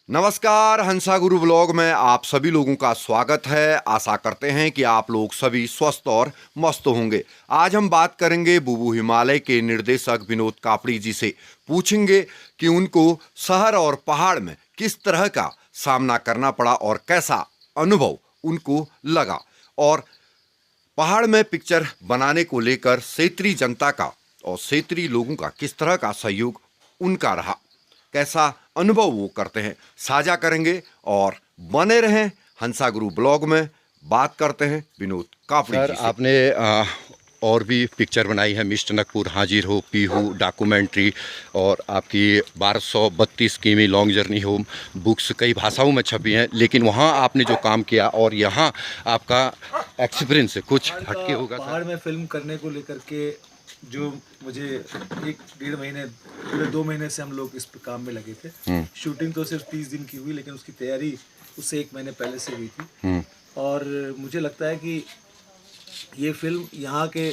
नमस्कार, हंसा गुरु ब्लॉग में आप सभी लोगों का स्वागत है। आशा करते हैं कि आप लोग सभी स्वस्थ और मस्त होंगे। आज हम बात करेंगे बुबू हिमालय के निर्देशक विनोद कापड़ी जी से। पूछेंगे कि उनको शहर और पहाड़ में किस तरह का सामना करना पड़ा और कैसा अनुभव उनको लगा, और पहाड़ में पिक्चर बनाने को लेकर क्षेत्रीय जनता का और क्षेत्रीय लोगों का किस तरह का सहयोग उनका रहा, कैसा अनुभव वो करते हैं, साझा करेंगे। और बने रहें हंसा गुरु ब्लॉग में। बात करते हैं विनोद कापड़ी सर, जी से। आपने और भी पिक्चर बनाई है, मिस्टर नकपुर, हाजिर हो, पीहू, डॉक्यूमेंट्री, और आपकी 1232 किमी लॉन्ग जर्नी होम बुक्स कई भाषाओं में छपी हैं। लेकिन वहाँ आपने जो काम किया और यहाँ आपका एक्सपीरियंस कुछ हटके होगा पहाड़ सर। में फिल्म करने को लेकर के जो मुझे 1 डेढ़ महीने 2 महीने से हम लोग इस पे काम में लगे थे। शूटिंग तो सिर्फ 30 दिन की हुई, लेकिन उसकी तैयारी उससे 1 महीने पहले से हुई थी। और मुझे लगता है कि ये फिल्म यहाँ के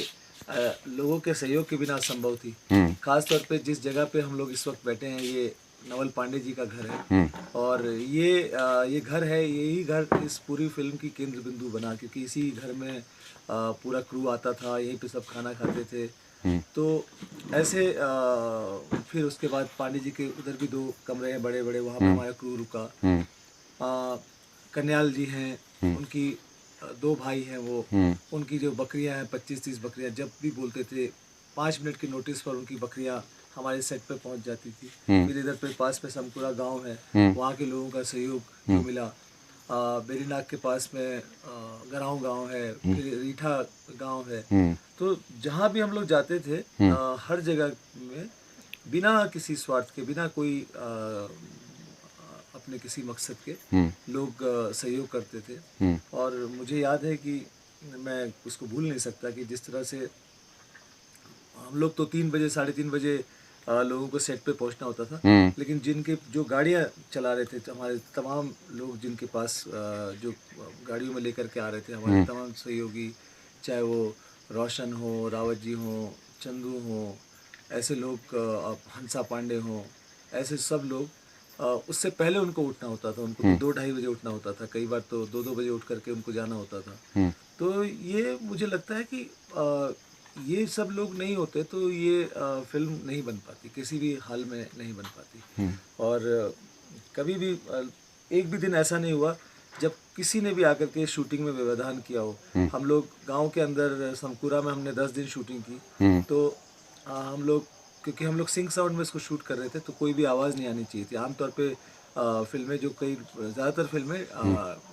लोगों के सहयोग के बिना असंभव थी। खास तौर पे जिस जगह पे हम लोग इस वक्त बैठे हैं, ये नवल पांडे जी का घर है। और ये घर है, यही घर इस पूरी फिल्म की केंद्र बिंदु बना, क्योंकि इसी घर में पूरा क्रू आता था, यहीं पे सब खाना खाते थे। तो ऐसे फिर उसके बाद पांडे जी के उधर भी 2 कमरे हैं बड़े बड़े, वहाँ पे हमारा क्रू रुका। कन्याल जी हैं, उनकी 2 भाई हैं वो, उनकी जो बकरियां हैं 25-30 बकरियां, जब भी बोलते थे 5 मिनट की नोटिस पर उनकी बकरियां हमारे सेट पे पहुंच जाती थी। फिर इधर पे पास में समपुरा गांव है, वहाँ के लोगों का सहयोग जो मिला। बेरीनाग के पास में गराऊं गांव है, फिर रीठा गांव है। तो जहाँ भी हम लोग जाते थे, हर जगह में बिना किसी स्वार्थ के, बिना कोई अपने किसी मकसद के लोग सहयोग करते थे। और मुझे याद है कि मैं उसको भूल नहीं सकता कि जिस तरह से हम लोग तो 3 बजे 3:30 बजे लोगों को सेट पे पहुंचना होता था। लेकिन जिनके जो गाड़ियां चला रहे थे, हमारे तमाम लोग जिनके पास जो गाड़ियों में लेकर के आ रहे थे, हमारे तमाम सहयोगी, चाहे वो रोशन हो, रावत जी हो, चंदू हो, ऐसे लोग, हंसा पांडे हो, ऐसे सब लोग, उससे पहले उनको उठना होता था। उनको तो 2-2:30 बजे उठना होता था, कई बार तो 2-2 बजे उठ करके उनको जाना होता था। तो ये मुझे लगता है कि ये सब लोग नहीं होते तो ये फिल्म नहीं बन पाती, किसी भी हाल में नहीं बन पाती। और कभी भी एक भी दिन ऐसा नहीं हुआ जब किसी ने भी आकर के शूटिंग में व्यवधान किया हो। हम लोग गांव के अंदर समकुरा में हमने 10 दिन शूटिंग की। तो हम लोग, क्योंकि हम लोग सिंक साउंड में इसको शूट कर रहे थे, तो कोई भी आवाज़ नहीं आनी चाहिए थी। आमतौर पे फिल्में जो कई ज़्यादातर फिल्में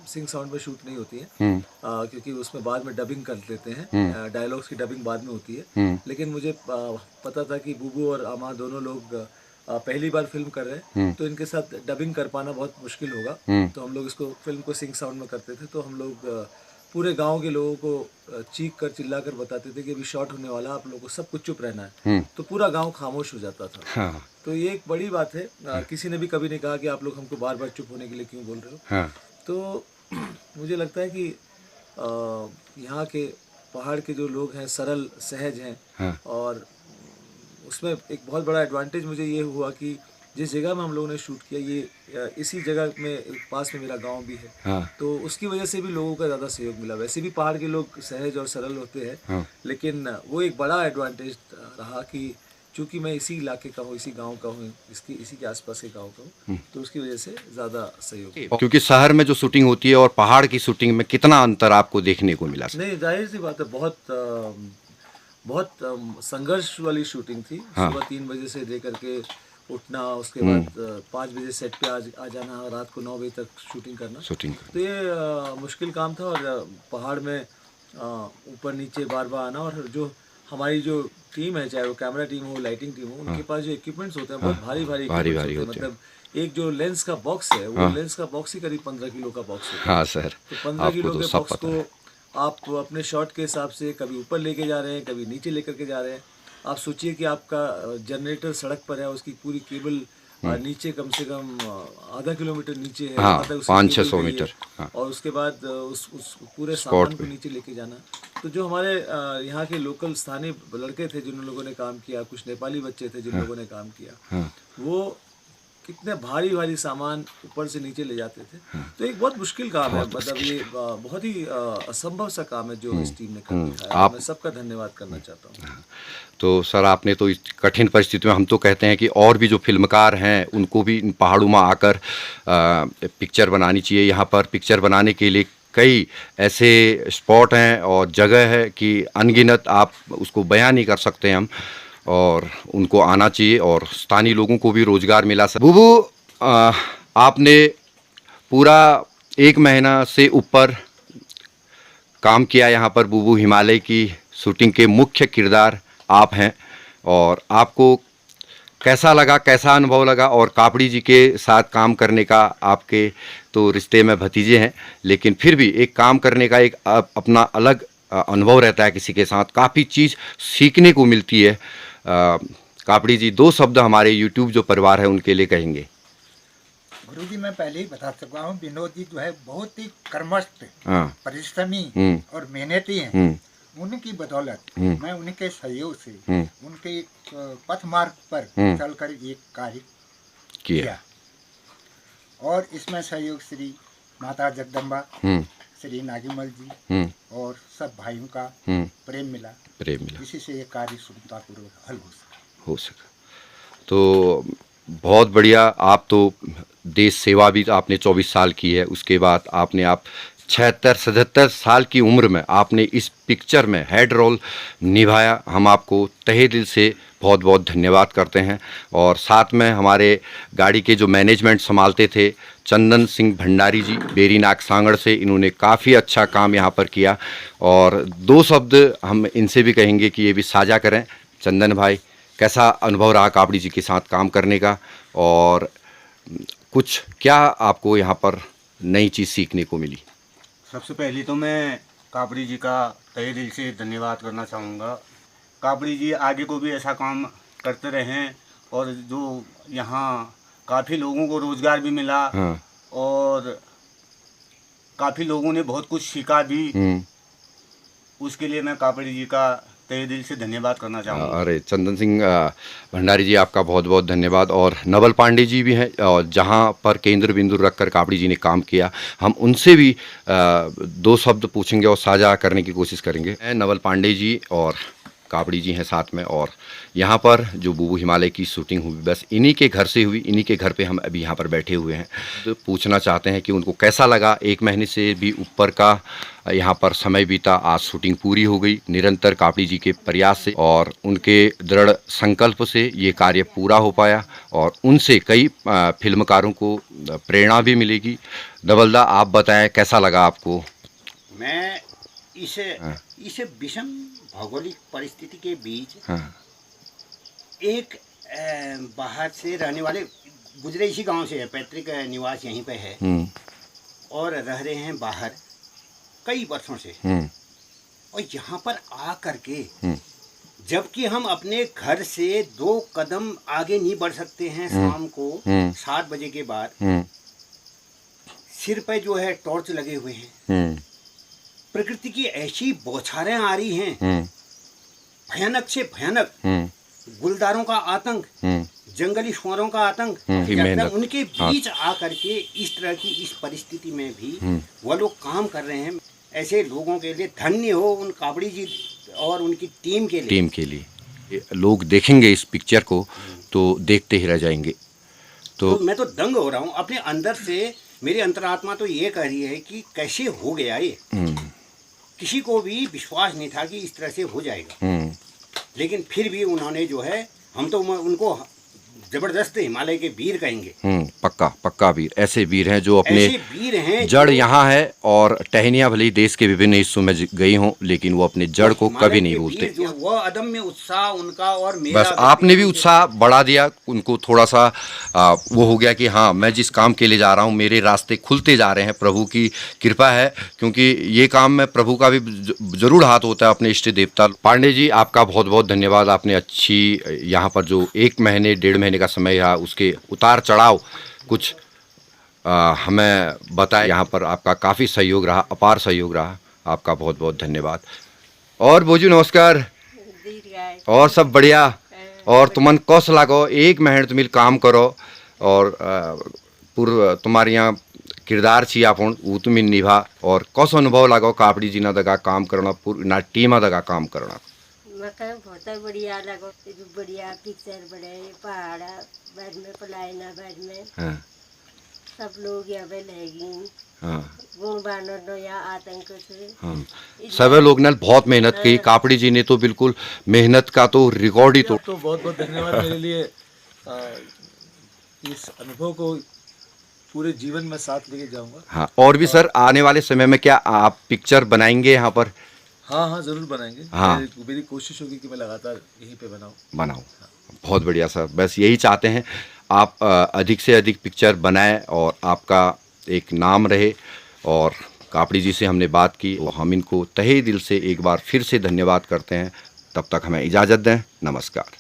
सिंक साउंड में शूट नहीं होती हैं, क्योंकि उसमें बाद में डबिंग कर लेते हैं, डायलॉग्स की डबिंग बाद में होती है। लेकिन मुझे पता था कि बुबू और अमा दोनों लोग पहली बार फिल्म कर रहे हैं, तो इनके साथ डबिंग कर पाना बहुत मुश्किल होगा। तो हम लोग इसको फिल्म को सिंक साउंड में करते थे। तो हम लोग पूरे गांव के लोगों को चीख कर चिल्ला कर बताते थे कि अभी शॉट होने वाला है, आप लोगों को सब कुछ चुप रहना है। तो पूरा गांव खामोश हो जाता था। हाँ। तो ये एक बड़ी बात है। किसी ने भी कभी नहीं कहा कि आप लोग हमको बार बार चुप होने के लिए क्यों बोल रहे हो। हाँ। तो मुझे लगता है कि यहाँ के पहाड़ के जो लोग हैं सरल सहज हैं। हाँ। और उसमें एक बहुत बड़ा एडवांटेज मुझे ये हुआ कि जिस जगह में हम लोगों ने शूट किया, ये इसी जगह में एक पास में मेरा गांव भी है। हाँ। तो उसकी वजह से भी लोगों का ज़्यादा सहयोग मिला। वैसे भी पहाड़ के लोग सहज और सरल होते हैं। हाँ। लेकिन वो एक बड़ा एडवांटेज रहा कि चूँकि मैं इसी इलाके का हूँ, इसी गांव का हूँ, इसी के आसपास के गांव का हूँ, तो उसकी वजह से ज़्यादा सहयोग। क्योंकि शहर में जो शूटिंग होती है और पहाड़ की शूटिंग में कितना अंतर आपको देखने को मिला? नहीं, जाहिर सी बात है, बहुत बहुत संघर्ष वाली शूटिंग थी। सुबह 3 बजे से लेकर के उठना, उसके बाद 5 बजे सेट पे आ जाना, रात को 9 बजे तक शूटिंग करना। तो ये मुश्किल काम था। और पहाड़ में ऊपर नीचे बार बार आना, और जो हमारी जो टीम है, चाहे वो कैमरा टीम हो, लाइटिंग टीम हो, उनके पास जो इक्विपमेंट्स होते हैं बहुत भारी भारी इक्विपमेंट्स होते हैं। मतलब एक जो लेंस का बॉक्स है, वो लेंस का बॉक्स ही करीब 15 किलो का बॉक्स होता है। हाँ सर, तो 15 किलो के बॉक्स को आप अपने शॉट के हिसाब से कभी ऊपर लेके जा रहे हैं, कभी नीचे लेकर के जा रहे हैं। आप सोचिए कि आपका जनरेटर सड़क पर है, उसकी पूरी केबल नीचे कम से कम आधा किलोमीटर नीचे है, हाँ, 500-600 मीटर। और उसके बाद उस पूरे सामान को नीचे लेके जाना। तो जो हमारे यहाँ के लोकल स्थानीय लड़के थे जिन लोगों ने काम किया, कुछ नेपाली बच्चे थे जिन लोगों ने काम किया, वो कितने भारी भारी सामान ऊपर से नीचे ले जाते थे। तो एक बहुत मुश्किल काम है, मतलब ये बहुत ही असंभव सा काम है जो इस टीम ने कर दिखाया। मैं सबका धन्यवाद करना चाहता हूँ। तो सर आपने तो इस कठिन परिस्थिति में, हम तो कहते हैं कि और भी जो फिल्मकार हैं उनको भी इन पहाड़ों में आकर पिक्चर बनानी चाहिए। यहाँ पर पिक्चर बनाने के लिए कई ऐसे स्पॉट हैं और जगह है कि अनगिनत, आप उसको बयां नहीं कर सकते हम, और उनको आना चाहिए और स्थानीय लोगों को भी रोज़गार मिला। सर बुबू, आपने पूरा 1 महीना से ऊपर काम किया यहाँ पर। बुबू हिमालय की शूटिंग के मुख्य किरदार आप हैं, और आपको कैसा लगा, कैसा अनुभव लगा? और कापड़ी जी के साथ काम करने का, आपके तो रिश्ते में भतीजे हैं, लेकिन फिर भी एक काम करने का एक अपना अलग अनुभव रहता है। किसी के साथ काफ़ी चीज़ सीखने को मिलती है। कापड़ी जी 2 शब्द हमारे यूट्यूब जो परिवार है उनके लिए कहेंगे? गुरुजी, मैं पहले ही बता चुका हूँ, विनोद जी जो है बहुत ही कर्मठ, हाँ। परिश्रमी और मेहनती हैं। उनकी बदौलत मैं उनके सहयोग से उनके पथ मार्ग पर चलकर एक कार्य किया, और इसमें सहयोग श्री माता जगदम्बा, श्री नागीमल जी और सब भाइयों का प्रेम मिला। इसी से ये कार्य सुगमतापूर्वक हल हो सका। तो बहुत बढ़िया। आप तो देश सेवा भी आपने 24 साल की है, उसके बाद आपने 76-77 साल की उम्र में आपने इस पिक्चर में हेड रोल निभाया। हम आपको तहे दिल से बहुत बहुत धन्यवाद करते हैं। और साथ में हमारे गाड़ी के जो मैनेजमेंट संभालते थे चंदन सिंह भंडारी जी, बेरीनाग सांगड़ से, इन्होंने काफ़ी अच्छा काम यहाँ पर किया। और 2 शब्द हम इनसे भी कहेंगे कि ये भी साझा करें। चंदन भाई, कैसा अनुभव रहा कापड़ी जी के साथ काम करने का, और कुछ क्या आपको यहाँ पर नई चीज़ सीखने को मिली? सबसे पहले तो मैं कापड़ी जी का तहे दिल से धन्यवाद करना चाहूँगा। कापड़ी जी आगे को भी ऐसा काम करते रहें, और जो यहाँ काफ़ी लोगों को रोज़गार भी मिला। हाँ। और काफ़ी लोगों ने बहुत कुछ सीखा भी। उसके लिए मैं कापड़ी जी का तहे दिल से धन्यवाद करना चाहूँगा। अरे चंदन सिंह भंडारी जी, आपका बहुत बहुत धन्यवाद। और नवल पांडे जी भी हैं, और जहाँ पर केंद्र बिंदु रखकर कापड़ी जी ने काम किया, हम उनसे भी 2 शब्द पूछेंगे और साझा करने की कोशिश करेंगे। नवल पांडे जी और कापड़ी जी हैं साथ में, और यहाँ पर जो बुबू हिमालय की शूटिंग हुई बस इन्हीं के घर से हुई, इन्हीं के घर पे हम अभी यहाँ पर बैठे हुए हैं। तो पूछना चाहते हैं कि उनको कैसा लगा। 1 महीने से भी ऊपर का यहाँ पर समय बीता, आज शूटिंग पूरी हो गई। निरंतर कापड़ी जी के प्रयास से और उनके दृढ़ संकल्प से ये कार्य पूरा हो पाया, और उनसे कई फिल्मकारों को प्रेरणा भी मिलेगी। डबलदा, आप बताएं कैसा लगा आपको? मैं इस विषम भौगोलिक परिस्थिति के बीच एक बाहर से रहने वाले, गुजरे इसी गांव से है, पैतृक निवास यहीं पे है, और रह रहे हैं बाहर कई वर्षों से, और यहाँ पर आ करके जबकि हम अपने घर से 2 कदम आगे नहीं बढ़ सकते हैं, शाम को 7 बजे के बाद सिर पे जो है टॉर्च लगे हुए हैं, प्रकृति की ऐसी बौछारें आ रही हैं, भयानक से भयानक, गुलदारों का आतंक, जंगली शुआरों का आतंक, उनके बीच आकर के इस तरह की इस परिस्थिति में भी वो लोग काम कर रहे हैं। ऐसे लोगों के लिए धन्य हो उन कापड़ी जी और उनकी टीम के लिए। लोग देखेंगे इस पिक्चर को तो देखते ही रह जाएंगे। तो मैं तो दंग हो रहा हूँ अपने अंदर से। मेरी अंतरात्मा तो ये कह रही है कि कैसे हो गया ये। किसी को भी विश्वास नहीं था कि इस तरह से हो जाएगा, लेकिन फिर भी उन्होंने जो है, हम तो उनको जबरदस्त हिमालय के वीर कहेंगे। पक्का वीर। ऐसे वीर हैं जो अपने वीर हैं, जड़ यहाँ है, और टहनियाँ भले ही देश के विभिन्न हिस्सों में गई हों, लेकिन वो अपने जड़ को कभी नहीं भूलते। वो अदम्य उत्साह उनका, और मेरा बस आपने भी उत्साह बढ़ा दिया उनको। थोड़ा सा वो हो गया कि हाँ, मैं जिस काम के लिए जा रहा हूँ मेरे रास्ते खुलते जा रहे हैं, प्रभु की कृपा है। क्योंकि ये काम में प्रभु का भी जरूर हाथ होता है, अपने इष्ट देवता। पांडे जी, आपका बहुत बहुत धन्यवाद। आपने अच्छी यहाँ पर जो 1 महीने 1.5 महीने का समय रहा, उसके उतार चढ़ाव कुछ हमें बताया। यहाँ पर आपका काफ़ी सहयोग रहा, अपार सहयोग रहा। आपका बहुत बहुत धन्यवाद। और बोजू नमस्कार। और सब बढ़िया। और तुमन कौश लागो 1 महीने तुम काम करो, और पूर्व तुम्हारे यहाँ किरदार छी आपण वो तुम्ही निभा और कसो अनुभव लागो कापड़ी जी ना दगा काम करना पूरी ना टीम दगा काम करना मका बहुत बढ़िया लगो बढ़िया पिक्चर बड़े पहाड़ बाद में पलायना बाद में हाँ सब लोग यहाँ पे लगी हाँ गुण बानो यहाँ आतंक से हाँ सभी लोग ने बहुत मेहनत की कापड़ी जी ने तो बिल्कुल मेहनत का तो रिकॉर्ड ही तो बहुत बहुत धन्यवाद मेरे लिए इस अनुभव को पूरे जीवन में साथ लेके जाऊंगा। हाँ और भी सर आने वाले समय में क्या आप पिक्चर बनाएंगे यहाँ पर? हाँ हाँ जरूर बनाएंगे। हाँ मेरी कोशिश होगी कि मैं लगातार यहीं पे बनाऊं। हाँ। बहुत बढ़िया सर, बस यही चाहते हैं आप अधिक से अधिक पिक्चर बनाएं और आपका एक नाम रहे। और कापड़ी जी से हमने बात की, तो हम इनको तहे दिल से एक बार फिर से धन्यवाद करते हैं। तब तक हमें इजाज़त दें, नमस्कार।